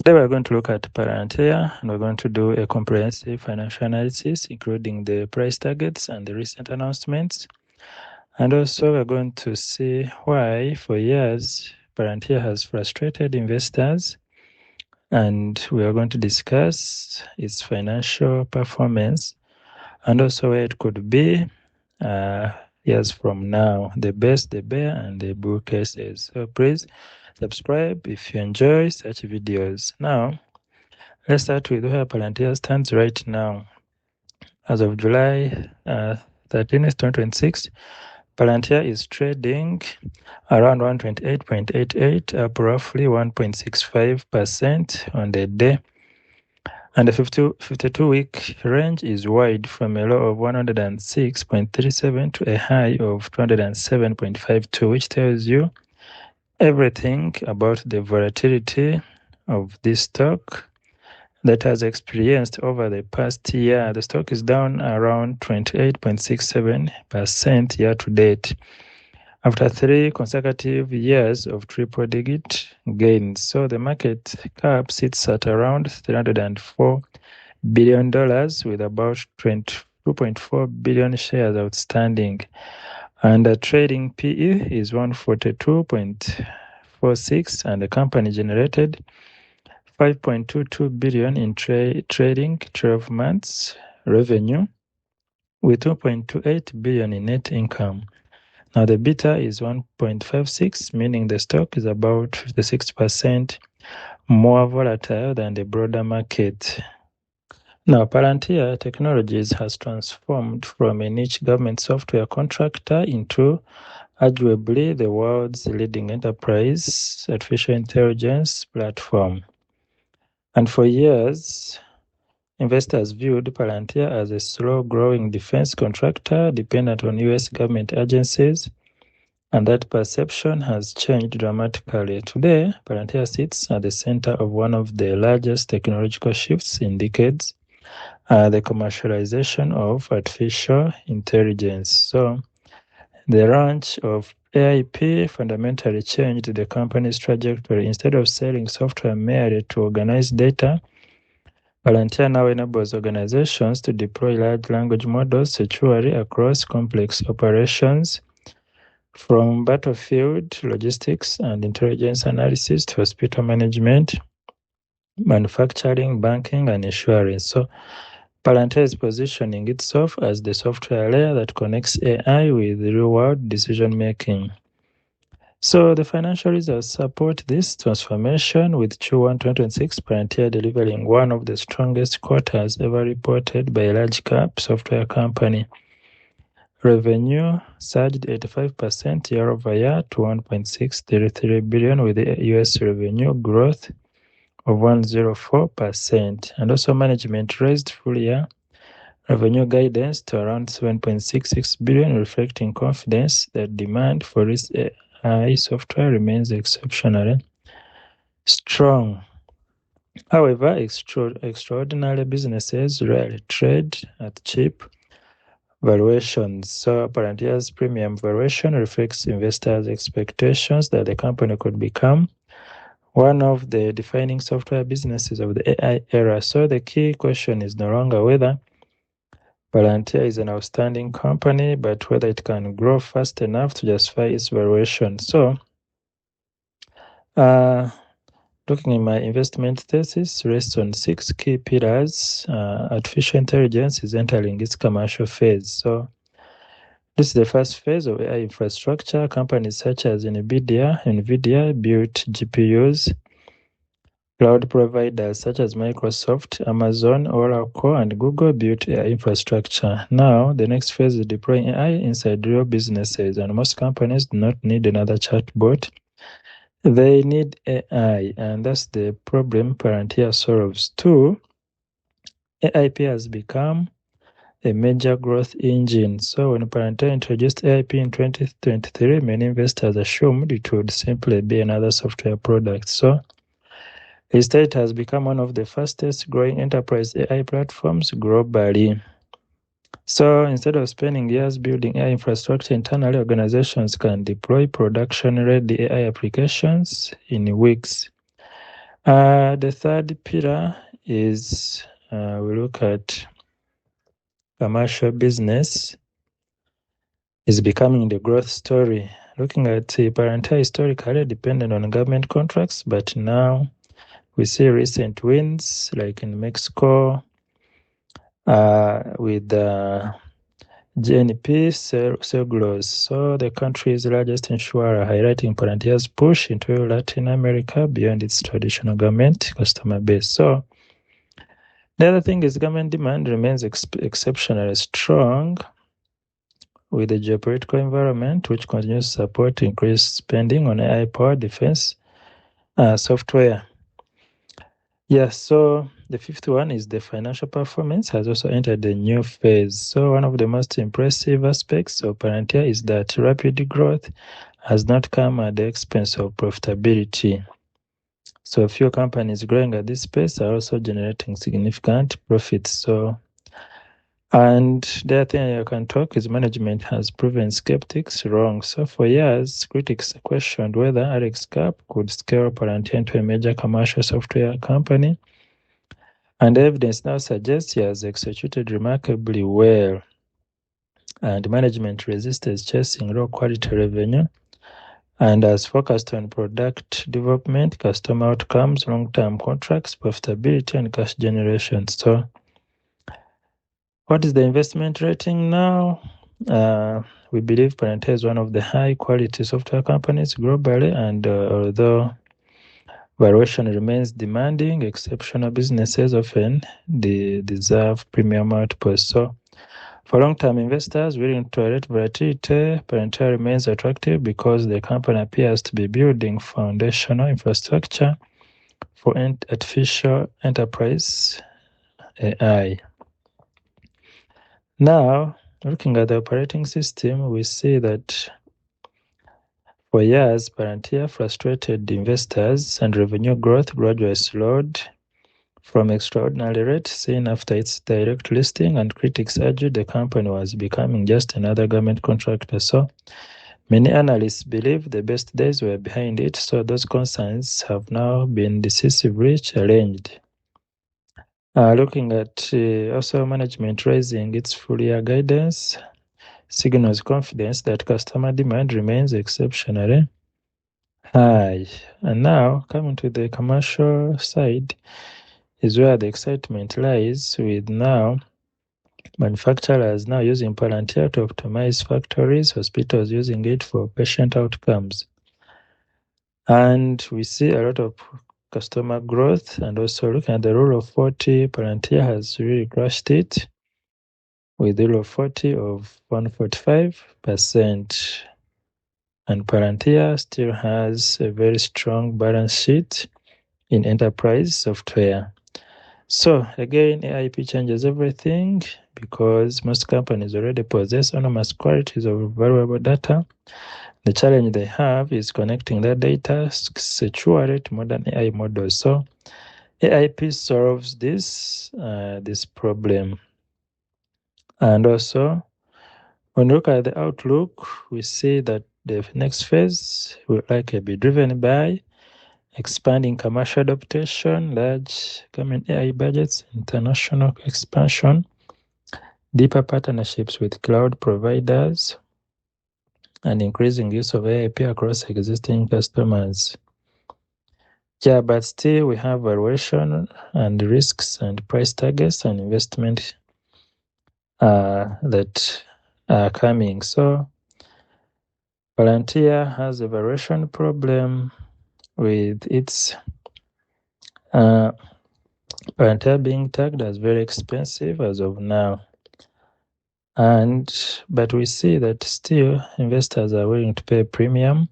Today we're going to look at Palantir, and we're going to do a comprehensive financial analysis, including the price targets and the recent announcements. And also we're going to see why, for years, Palantir has frustrated investors. And we are going to discuss its financial performance and also where it could be years from now, the best, the bear, and the bull cases. So please subscribe if you enjoy such videos. Now, let's start with where Palantir stands right now. As of July 13th, 2026, Palantir is trading around 128.88, up roughly 1.65% on the day. And the 52-week range is wide, from a low of 106.37 to a high of 207.52, which tells you everything about the volatility of this stock that has experienced over the past year. The stock is down around 28.67% year to date, after 3 consecutive years of triple-digit gains. So the market cap sits at around $304 billion with about 22.4 billion shares outstanding. And the trading PE is 142.46, and the company generated $5.22 billion in trading 12 months revenue, with $2.28 billion in net income. Now the beta is 1.56, meaning the stock is about 56% more volatile than the broader market. Now, Palantir Technologies has transformed from a niche government software contractor into arguably the world's leading enterprise artificial intelligence platform. And for years, investors viewed Palantir as a slow-growing defense contractor dependent on U.S. government agencies, and that perception has changed dramatically. Today, Palantir sits at the center of one of the largest technological shifts in decades, the commercialization of artificial intelligence. So, the launch of AIP fundamentally changed the company's trajectory. Instead of selling software merely to organize data, Palantir now enables organizations to deploy large language models securely across complex operations, from battlefield logistics and intelligence analysis to hospital management, manufacturing, banking, and insurance. So Palantir is positioning itself as the software layer that connects AI with real-world decision-making. So the financial results support this transformation, with Q1 2026 Palantir delivering one of the strongest quarters ever reported by a large-cap software company. Revenue surged 85% year-over-year to $1.633 billion, with the US revenue growth of 104%. And also management raised full-year revenue guidance to around $7.66 billion, reflecting confidence that demand for its AI software remains exceptionally strong. However, extraordinary businesses rarely trade at cheap valuations. So Palantir's premium valuation reflects investors' expectations that the company could become one of the defining software businesses of the AI era. So the key question is no longer whether Palantir is an outstanding company, but whether it can grow fast enough to justify its valuation. So, looking at my investment thesis rests on 6 key pillars. Artificial intelligence is entering its commercial phase. So, this is the first phase of AI infrastructure. Companies such as NVIDIA built GPUs. Cloud providers such as Microsoft, Amazon, Oracle, and Google built AI infrastructure. Now, the next phase is deploying AI inside real businesses, and most companies do not need another chatbot. They need AI, and that's the problem Palantir solves. 2, AIP has become a major growth engine. So when Palantir introduced AIP in 2023, many investors assumed it would simply be another software product. So instead, it has become one of the fastest growing enterprise AI platforms globally. So instead of spending years building AI infrastructure internally, organizations can deploy production-ready AI applications in weeks. The third pillar is we look at commercial business is becoming the growth story. Looking at Palantir historically depended on government contracts, but now we see recent wins like in Mexico with GNP Seguros, so the country's largest insurer, highlighting Palantir's push into Latin America beyond its traditional government customer base. So the other thing is government demand remains exceptionally strong with the geopolitical environment, which continues to support increased spending on AI-powered defense software. Yes, so the fifth one is the financial performance has also entered a new phase. So one of the most impressive aspects of Palantir is that rapid growth has not come at the expense of profitability. So few companies growing at this pace are also generating significant profits. And the other thing I can talk is management has proven skeptics wrong. So for years, critics questioned whether Alex Karp could scale Palantir into a major commercial software company. And evidence now suggests he has executed remarkably well. And management resisted chasing low-quality revenue and has focused on product development, customer outcomes, long-term contracts, profitability, and cash generation. So what is the investment rating now? We believe Palantir is one of the high-quality software companies globally, and although valuation remains demanding, exceptional businesses often deserve premium multiples. So for long-term investors willing to tolerate volatility, Palantir remains attractive because the company appears to be building foundational infrastructure for artificial enterprise AI. Now, looking at the operating system, we see that for years, Palantir frustrated investors and revenue growth gradually slowed from extraordinary rates seen after its direct listing, and critics argued the company was becoming just another government contractor. So many analysts believe the best days were behind it, so those concerns have now been decisively challenged. Looking at also management raising its full-year guidance signals confidence that customer demand remains exceptionally high. And now, coming to the commercial side, is where the excitement lies, with now manufacturers now using Palantir to optimize factories, hospitals using it for patient outcomes. And we see a lot of customer growth, and also looking at the rule of 40, Palantir has really crushed it with the rule of 40 of 145%. And Palantir still has a very strong balance sheet in enterprise software. So again, AIP changes everything because most companies already possess enormous quantities of valuable data. The challenge they have is connecting that data securely to modern AI models. So AIP solves this problem. And also, when we look at the outlook, we see that the next phase will likely be driven by expanding commercial adaptation, large government AI budgets, international expansion, deeper partnerships with cloud providers, and increasing use of AIP across existing customers. Yeah, but still we have valuation and risks and price targets and investment that are coming. So Palantir has a valuation problem with its Palantir being tagged as very expensive as of now. But we see that still investors are willing to pay a premium.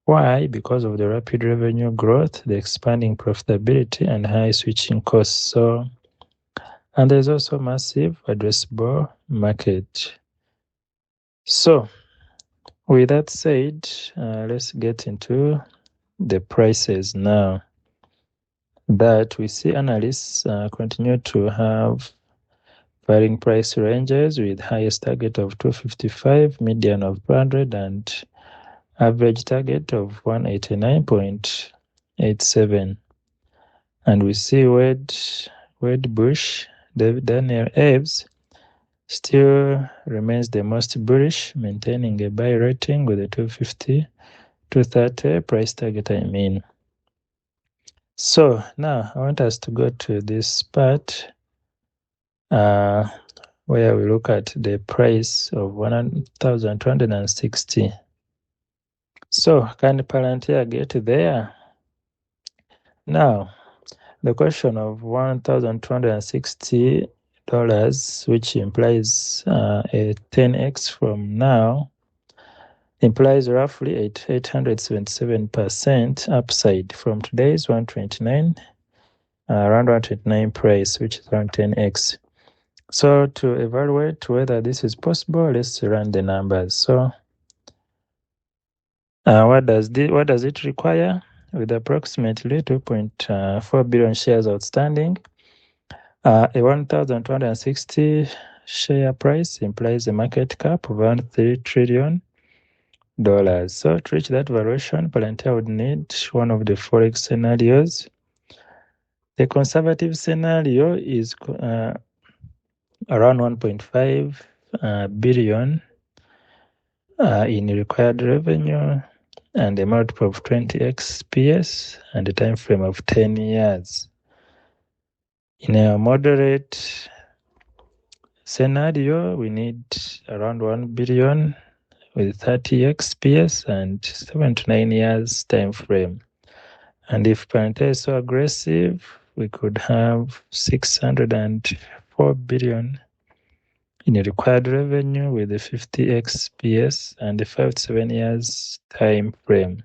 Why? Because of the rapid revenue growth, the expanding profitability, and high switching costs. And there's also massive addressable market. So, with that said, let's get into the prices now. That we see analysts continue to have varying price ranges with highest target of 255, median of 200, and average target of 189.87. And we see Wade Bush, Daniel Eves still remains the most bullish, maintaining a buy rating with a 230 price target, So now I want us to go to this part where we look at the price of 1,260. So can Palantir get there? Now, the question of $1,260, which implies a 10x from now, implies roughly 877% upside from today's 129, around 129 price, which is around 10x. So to evaluate whether this is possible, let's run the numbers. So what does it require? With approximately 2.4 billion shares outstanding, a 1,260 share price implies a market cap of around $3 trillion. So to reach that valuation, Palantir would need one of the forex scenarios. The conservative scenario is around 1.5 billion in required revenue and a multiple of 20x PS and a time frame of 10 years. In a moderate scenario, we need around 1 billion with 30x PS and 7 to 9 years time frame. And if Palantir is so aggressive, we could have 604 billion in required revenue with a 50x PS and a 5 to 7 years time frame.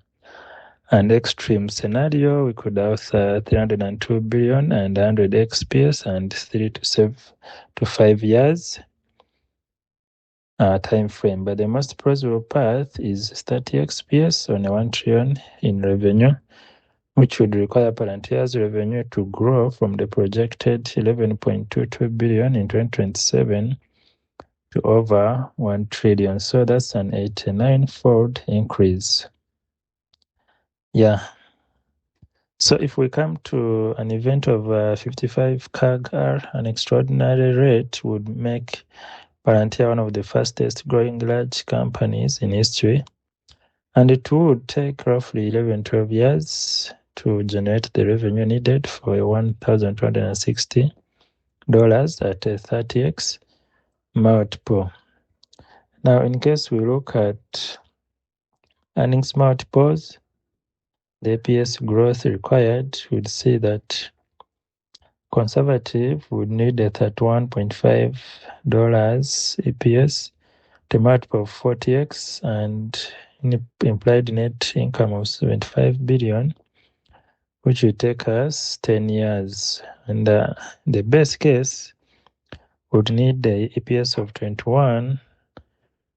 And extreme scenario, we could have 302 billion and 100x PS and 3 to 5 years time frame. But the most plausible path is 30x PS on a 1 trillion in revenue, which would require Palantir's revenue to grow from the projected 11.22 billion in 2027 to over 1 trillion. So that's an 89-fold increase. Yeah. So if we come to an event of 55 CAGR, an extraordinary rate would make Palantir one of the fastest growing large companies in history. And it would take roughly 11-12 years to generate the revenue needed for $1,260 at a 30x multiple. Now, in case we look at earnings multiples, the EPS growth required, we'd see that conservative would need a $31.5 EPS, the multiple of 40x, and implied net income of 75 billion, which will take us 10 years. And the best case would need the EPS of 21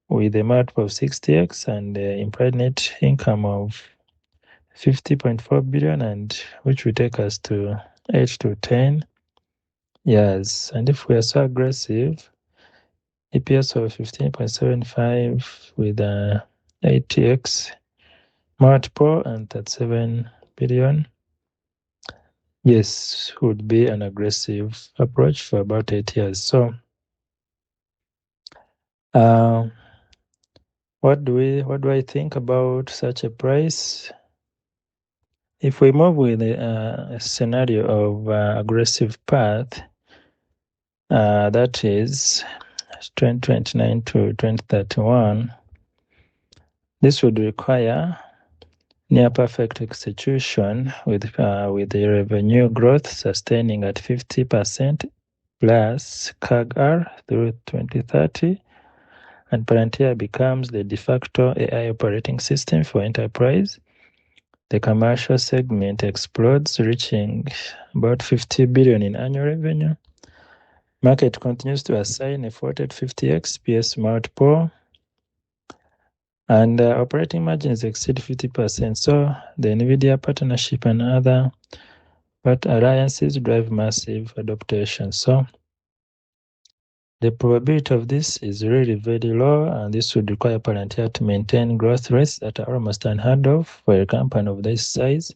with a multiple of 60x and the implied net income of 50.4 billion, and which will take us to 8 to 10 years. And if we are so aggressive, EPS of 15.75 with a 80x multiple and 37 billion, yes, would be an aggressive approach for about 8 years. So what do I think about such a price? If we move with a scenario of aggressive path, that is 2029 to 2031, this would require near perfect execution with the revenue growth sustaining at 50% plus CAGR through 2030, and Palantir becomes the de facto AI operating system for enterprise. The commercial segment explodes, reaching about 50 billion in annual revenue. Market continues to assign a 40-50x PS multiple, and operating margins exceed 50%. So the NVIDIA partnership and other alliances drive massive adoption. So the probability of this is really very low, and this would require Palantir to maintain growth rates that are almost unheard of for a company of this size.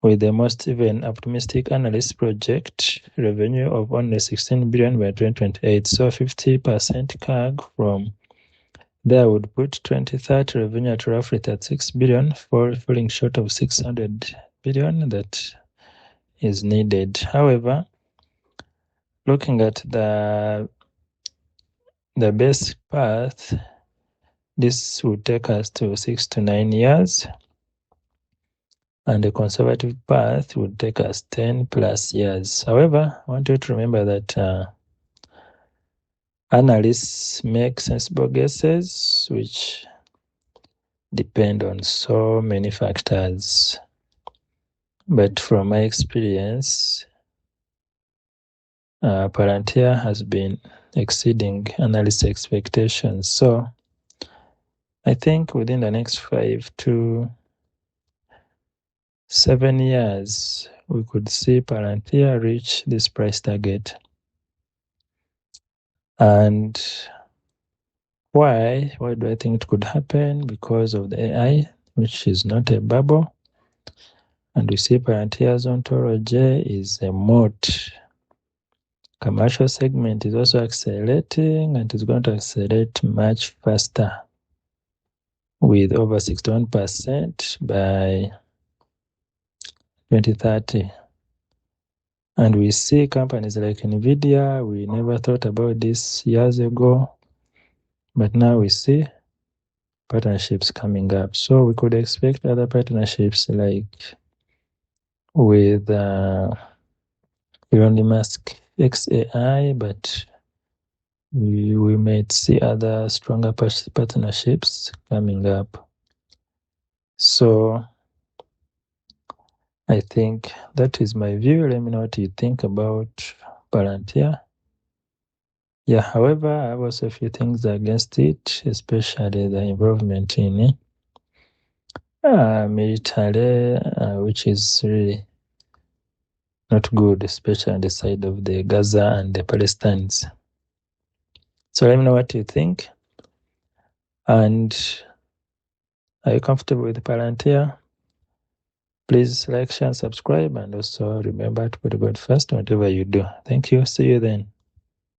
with the most even optimistic analysts project revenue of only 16 billion by 2028. So 50% CAG from there would put 2030 revenue at roughly 36 billion, falling short of 600 billion that is needed. However, looking at the base path, this would take us to 6 to 9 years, and the conservative path would take us 10 plus years. However, I want you to remember that analysts make sensible guesses which depend on so many factors. But from my experience, Palantir has been exceeding analyst expectations. So I think within the next 5 to 7 years, we could see Palantir reach this price target. And why? Why do I think it could happen? Because of the AI, which is not a bubble. And we see Palantir's ontology is a moat. Commercial segment is also accelerating, and it's going to accelerate much faster, with over 61% by 2030. And we see companies like NVIDIA, we never thought about this years ago, but now we see partnerships coming up. So we could expect other partnerships like with Elon Musk XAI, but we might see other stronger partnerships coming up. So I think that is my view. Let me know what you think about Palantir. Yeah, however, I have also a few things against it, especially the involvement in military, which is really not good, especially on the side of the Gaza and the Palestinians. So let me know what you think. And are you comfortable with Palantir? Please like, share, and subscribe, and also remember to put God first whatever you do. Thank you. See you then.